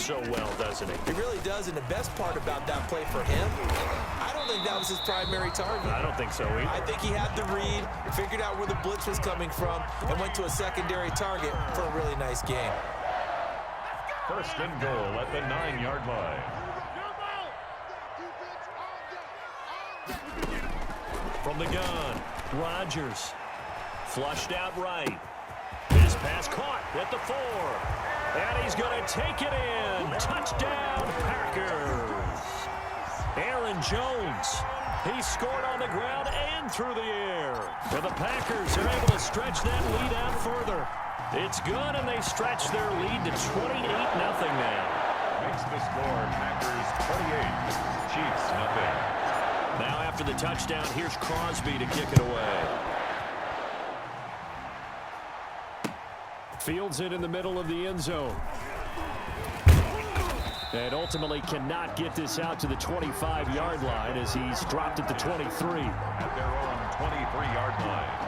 so well, doesn't he? He really does, and the best part about that play for him, I don't think that was his primary target. I don't think so either. I think he had the read, figured out where the blitz was coming from, and went to a secondary target for a really nice game. First and goal at the 9-yard line. From the gun, Rodgers. Flushed out right. His pass caught at the 4. And he's going to take it in. Touchdown, Packers. Aaron Jones. He scored on the ground and through the air. And the Packers are able to stretch that lead out further. It's good, and they stretch their lead to 28-0 now. Makes the score Packers 28, Chiefs nothing. Now after the touchdown, here's Crosby to kick it away. Fields it in the middle of the end zone. And ultimately cannot get this out to the 25-yard line as he's dropped at the 23. At their own 23-yard line.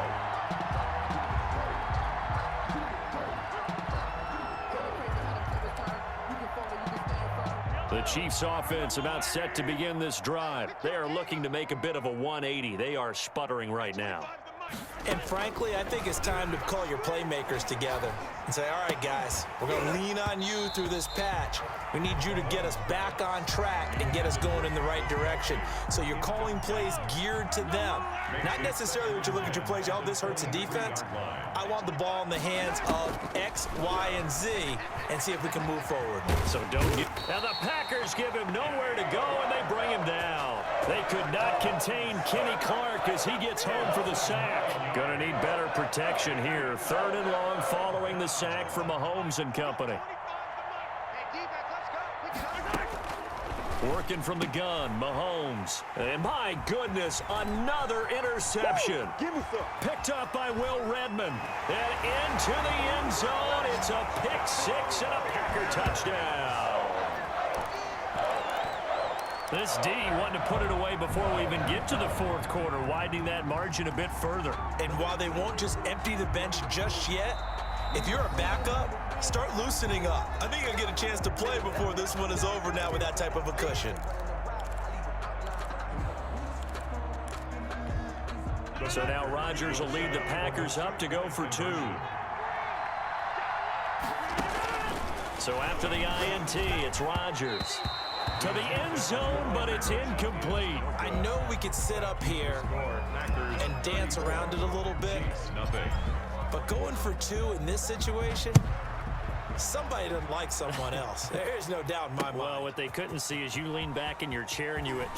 The Chiefs offense about set to begin this drive. They are looking to make a bit of a 180. They are sputtering right now. And frankly, I think it's time to call your playmakers together and say, all right, guys, we're going to lean on you through this patch. We need you to get us back on track and get us going in the right direction. So you're calling plays geared to them. Not necessarily what you look at your plays, oh, this hurts the defense. I want the ball in the hands of X, Y, and Z and see if we can move forward. So don't get... Now the Packers give him nowhere to go, and they bring him down. They could not contain Kenny Clark as he gets home for the sack. Gonna need better protection here. 3rd and long following the sack from Mahomes and company. Working from the gun, Mahomes. And my goodness, another interception. Picked up by Will Redmond. And into the end zone. It's a pick 6 and a Packer touchdown. This D wanting to put it away before we even get to the 4th quarter, widening that margin a bit further. And while they won't just empty the bench just yet, if you're a backup, start loosening up. I think you'll get a chance to play before this one is over now with that type of a cushion. So now Rodgers will lead the Packers up to go for 2. So after the INT, it's Rodgers. To the end zone, but it's incomplete. I know we could sit up here and dance around it a little bit. But going for 2 in this situation, somebody doesn't like someone else. There's no doubt in my mind. Well, what they couldn't see is you lean back in your chair and you went,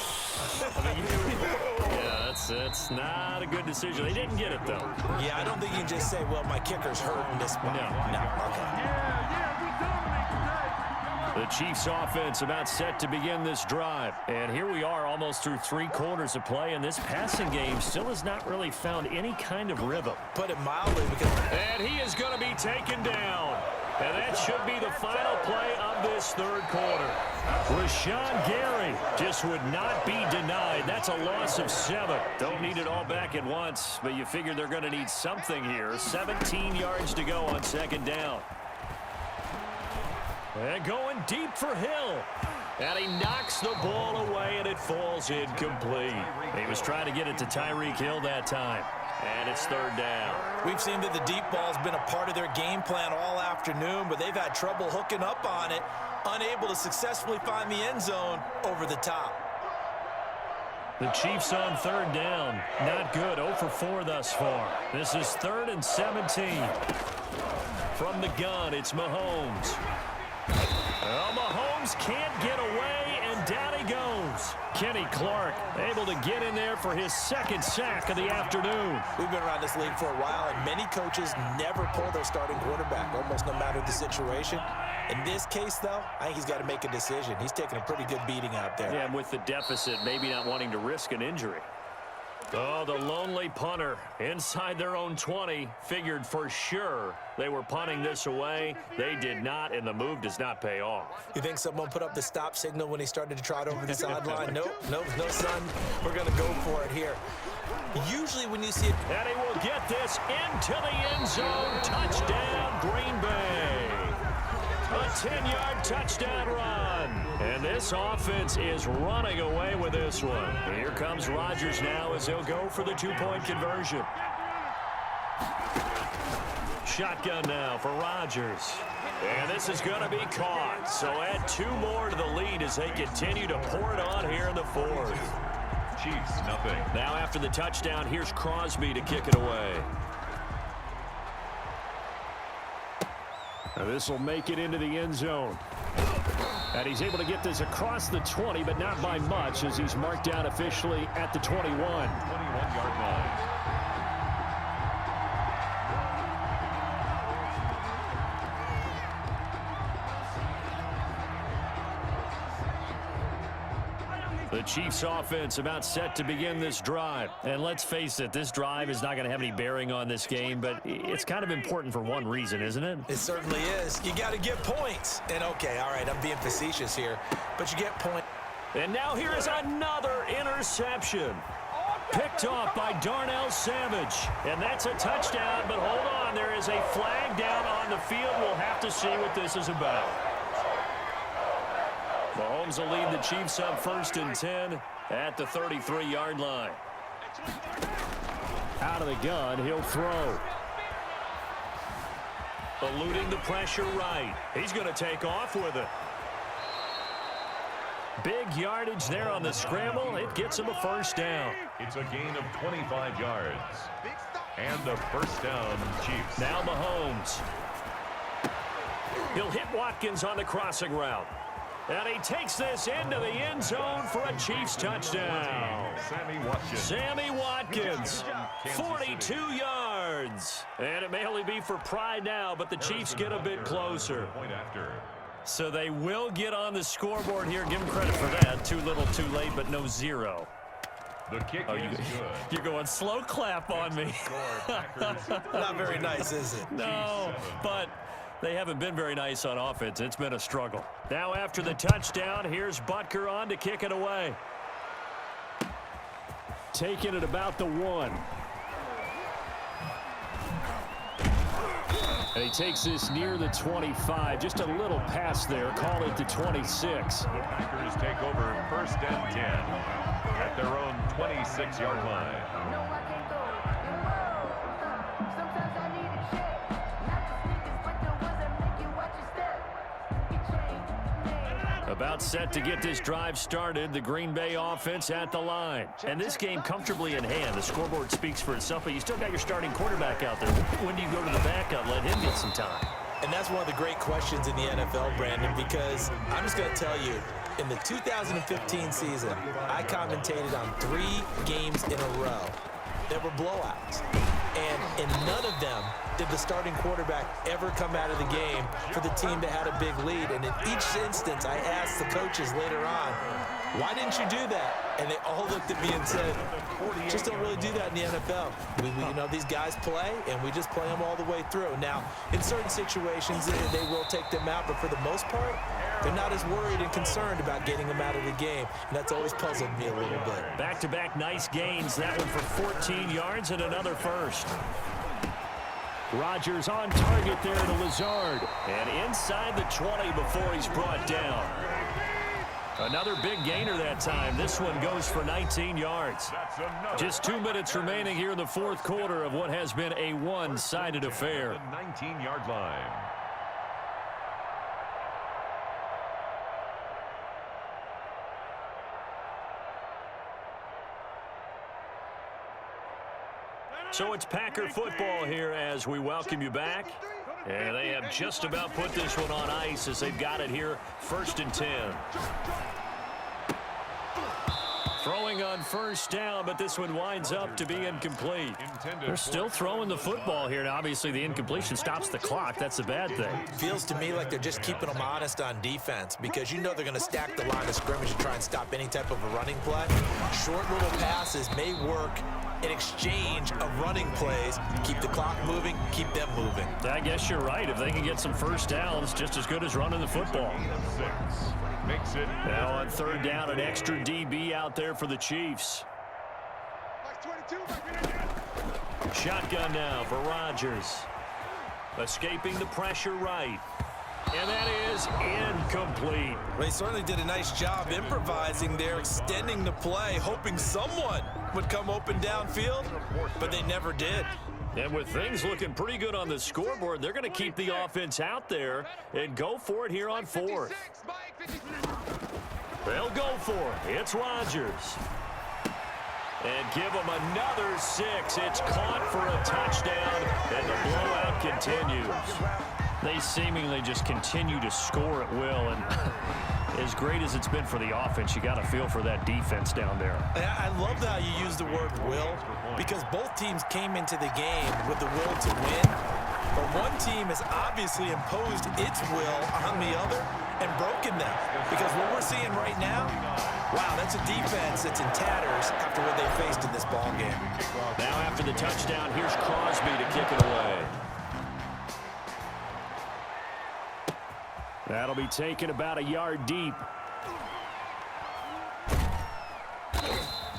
yeah, that's not a good decision. They didn't get it, though. Yeah, I don't think you can just say, well, my kicker's hurt in this spot. No, okay. The Chiefs offense about set to begin this drive. And here we are almost through 3 quarters of play, and this passing game still has not really found any kind of rhythm. Put it mildly. Because and he is going to be taken down. And that should be the final play of this 3rd quarter. Rashawn Gary just would not be denied. That's a loss of 7. Don't need it all back at once, but you figure they're going to need something here. 17 yards to go on 2nd down. And going deep for Hill. And he knocks the ball away, and it falls incomplete. He was trying to get it to Tyreek Hill that time. And it's 3rd down. We've seen that the deep ball's been a part of their game plan all afternoon, but they've had trouble hooking up on it, unable to successfully find the end zone over the top. The Chiefs on 3rd down. Not good. 0 for 4 thus far. This is 3rd and 17. From the gun, it's Mahomes. Well, Mahomes can't get away, and down he goes. Kenny Clark able to get in there for his 2nd sack of the afternoon. We've been around this league for a while, and many coaches never pull their starting quarterback, almost no matter the situation. In this case, though, I think he's got to make a decision. He's taking a pretty good beating out there. Yeah, and with the deficit, maybe not wanting to risk an injury. Oh, the lonely punter inside their own 20 figured for sure they were punting this away. They did not, and the move does not pay off. You think someone put up the stop signal when he started to trot over the sideline? Nope, no, son. We're going to go for it here. Usually when you see it... And he will get this into the end zone. Touchdown, Green Bay. A 10-yard touchdown run. And this offense is running away with this one. Here comes Rodgers now as he'll go for the 2-point conversion. Shotgun now for Rodgers. And this is going to be caught. So add 2 more to the lead as they continue to pour it on here in the fourth. Chiefs, nothing. Now after the touchdown, here's Crosby to kick it away. Now this will make it into the end zone. And he's able to get this across the 20, but not by much as he's marked down officially at the 21. 21-yard line. The Chiefs offense about set to begin this drive. And let's face it, this drive is not going to have any bearing on this game, but it's kind of important for one reason, isn't it? It certainly is. You got to get points. And okay, all right, I'm being facetious here, but you get points. And now here is another interception. Picked off by Darnell Savage. And that's a touchdown, but hold on, there is a flag down on the field. We'll have to see what this is about. Mahomes will lead the Chiefs up 1st and 10 at the 33-yard line. Out of the gun, he'll throw. Eluding the pressure right. He's going to take off with it. Big yardage there on the scramble. It gets him a 1st down. It's a gain of 25 yards. And the 1st down, Chiefs. Now Mahomes. He'll hit Watkins on the crossing route. And he takes this into the end zone for a Chiefs touchdown. Sammy Watkins, 42 yards. And it may only be for pride now, but the Chiefs get a bit closer. So they will get on the scoreboard here. Give them credit for that. Too little, too late, but no 0. The kick is good. You're going slow clap on me. Not very nice, is it? No, but they haven't been very nice on offense. It's been a struggle. Now after the touchdown, here's Butker on to kick it away. Taking it about the 1. And he takes this near the 25. Just a little pass there. Call it the 26. The Packers take over 1st and 10 at their own 26-yard line. About set to get this drive started. The Green Bay offense at the line. And this game comfortably in hand. The scoreboard speaks for itself, but you still got your starting quarterback out there. When do you go to the backup? Let him get some time. And that's one of the great questions in the NFL, Brandon, because I'm just going to tell you, in the 2015 season, I commentated on 3 games in a row that were blowouts. And in none of them did the starting quarterback ever come out of the game for the team that had a big lead. And in each instance, I asked the coaches later on, why didn't you do that? And they all looked at me and said, just don't really do that in the NFL. You know, these guys play, and we just play them all the way through. Now, in certain situations, they will take them out, but for the most part, they're not as worried and concerned about getting them out of the game. And that's always puzzled me a little bit. Back-to-back nice gains. That one for 14 yards and another 1st. Rodgers on target there to Lazard. And inside the 20 before he's brought down. Another big gainer that time. This one goes for 19 yards. Just 2 minutes remaining here in the 4th quarter of what has been a one-sided affair. The 19-yard line. So it's Packer football here as we welcome you back. And they have just about put this one on ice as they've got it here, 1st and 10. Throwing on 1st down, but this one winds up to be incomplete. They're still throwing the football here. Now, obviously, the incompletion stops the clock. That's a bad thing. Feels to me like they're just keeping them honest on defense because you know they're going to stack the line of scrimmage and try and stop any type of a running play. Short little passes may work in exchange of running plays. Keep the clock moving, keep them moving. I guess you're right. If they can get some 1st downs, just as good as running the football. Makes it now on 3rd down, an extra DB out there for the Chiefs. Shotgun now for Rodgers. Escaping the pressure right. And that is incomplete. They certainly did a nice job improvising there, extending the play, hoping someone would come open downfield, but they never did. And with things looking pretty good on the scoreboard, they're going to keep the offense out there and go for it here on fourth. They'll go for it. It's Rodgers. And give them another 6. It's caught for a touchdown, and the blowout continues. They seemingly just continue to score at will, and as great as it's been for the offense, you got to feel for that defense down there. I love how you use the word will, because both teams came into the game with the will to win, but one team has obviously imposed its will on the other and broken them, because what we're seeing right now, wow, that's a defense that's in tatters after what they faced in this ball game. Now after the touchdown, here's Crosby to kick it away. That'll be taken about a yard deep.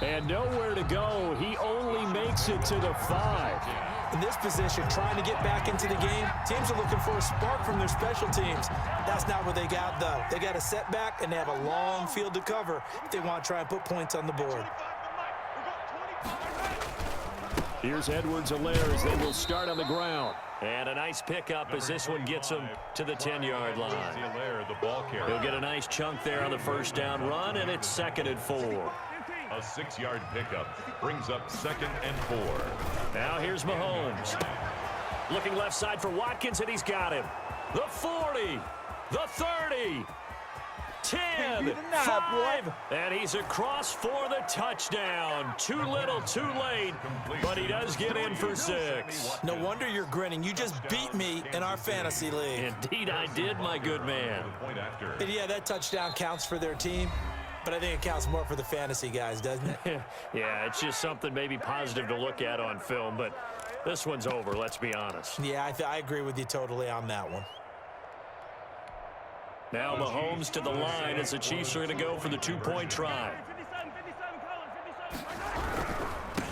And nowhere to go. He only makes it to the 5. In this position, trying to get back into the game, teams are looking for a spark from their special teams. That's not what they got, though. They got a setback, and they have a long field to cover if they want to try and put points on the board. Here's Edwards-Helaire as they will start on the ground. And a nice pickup as this one gets him to the 10-yard line. He'll get a nice chunk there on the first down run, and it's 2nd and 4. A 6-yard pickup brings up 2nd and 4. Now here's Mahomes. Looking left side for Watkins, and he's got him. The 40, the 30, 10, 5, and he's across for the touchdown. Too little, too late, but he does get in for 6. No wonder you're grinning. You just beat me in our fantasy league. Indeed I did, my good man. And yeah, that touchdown counts for their team, but I think it counts more for the fantasy guys, doesn't it? Yeah, it's just something maybe positive to look at on film, but this one's over, let's be honest. Yeah, I agree with you totally on that one. Now Mahomes to the line as the Chiefs are going to go for the 2-point try.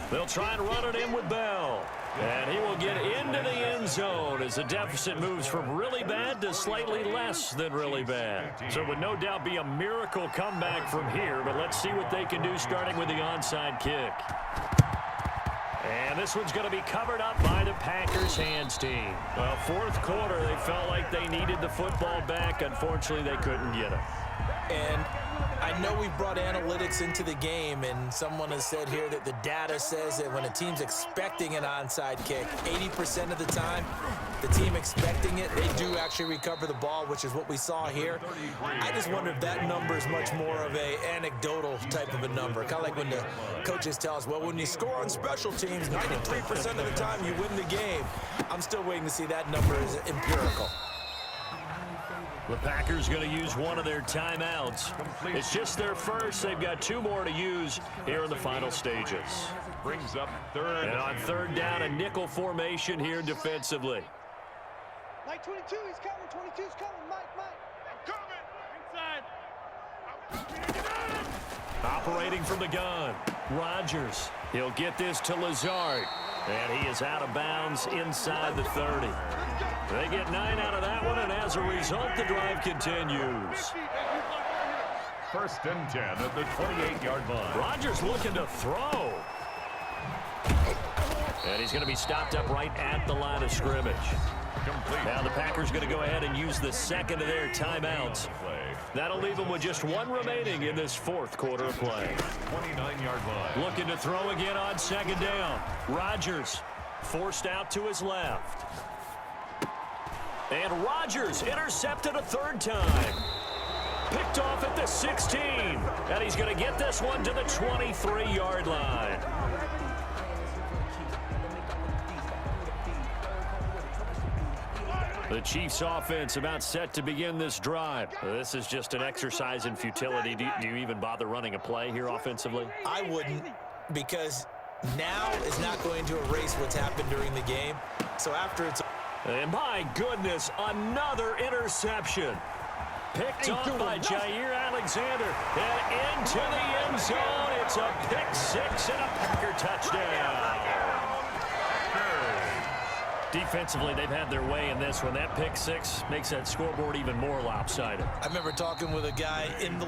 They'll try and run it in with Bell. And he will get into the end zone as the deficit moves from really bad to slightly less than really bad. So it would no doubt be a miracle comeback from here, but let's see what they can do starting with the onside kick. And this one's going to be covered up by the Packers hands team. Well, 4th quarter, they felt like they needed the football back. Unfortunately, they couldn't get it. And I know we've brought analytics into the game, and someone has said here that the data says that when a team's expecting an onside kick, 80% of the time, the team expecting it, they do actually recover the ball, which is what we saw here. I just wonder if that number is much more of a anecdotal type of a number. Kind of like when the coaches tell us, well, when you score on special teams, 93% of the time you win the game. I'm still waiting to see that number is empirical. The Packers going to use one of their timeouts. It's just their first. They've got 2 more to use here in the final stages. Brings up 3rd. And on 3rd down, a nickel formation here defensively. Mike 22, he's coming. 22's coming. Mike. I'm coming. Inside. Operating from the gun. Rodgers. He'll get this to Lazard. And he is out of bounds inside the 30. They get 9 out of that one, and as a result, the drive continues. 1st and 10 at the 28-yard line. Rodgers looking to throw. And he's going to be stopped up right at the line of scrimmage. Complete. Now the Packers going to go ahead and use the 2nd of their timeouts. That'll leave them with just 1 remaining in this 4th quarter of play. 29-yard line. Looking to throw again on 2nd down. Rodgers forced out to his left. And Rodgers intercepted a 3rd time. Picked off at the 16. And he's going to get this one to the 23-yard line. The Chiefs offense about set to begin this drive. This is just an exercise in futility. Do you even bother running a play here offensively? I wouldn't, because now is not going to erase what's happened during the game. So after it's... And my goodness, another interception. Picked off by Jair Alexander. And into the end zone. It's a pick 6 and a Packer touchdown. Defensively, they've had their way in this one. That pick six makes that scoreboard even more lopsided. I remember talking with a guy in the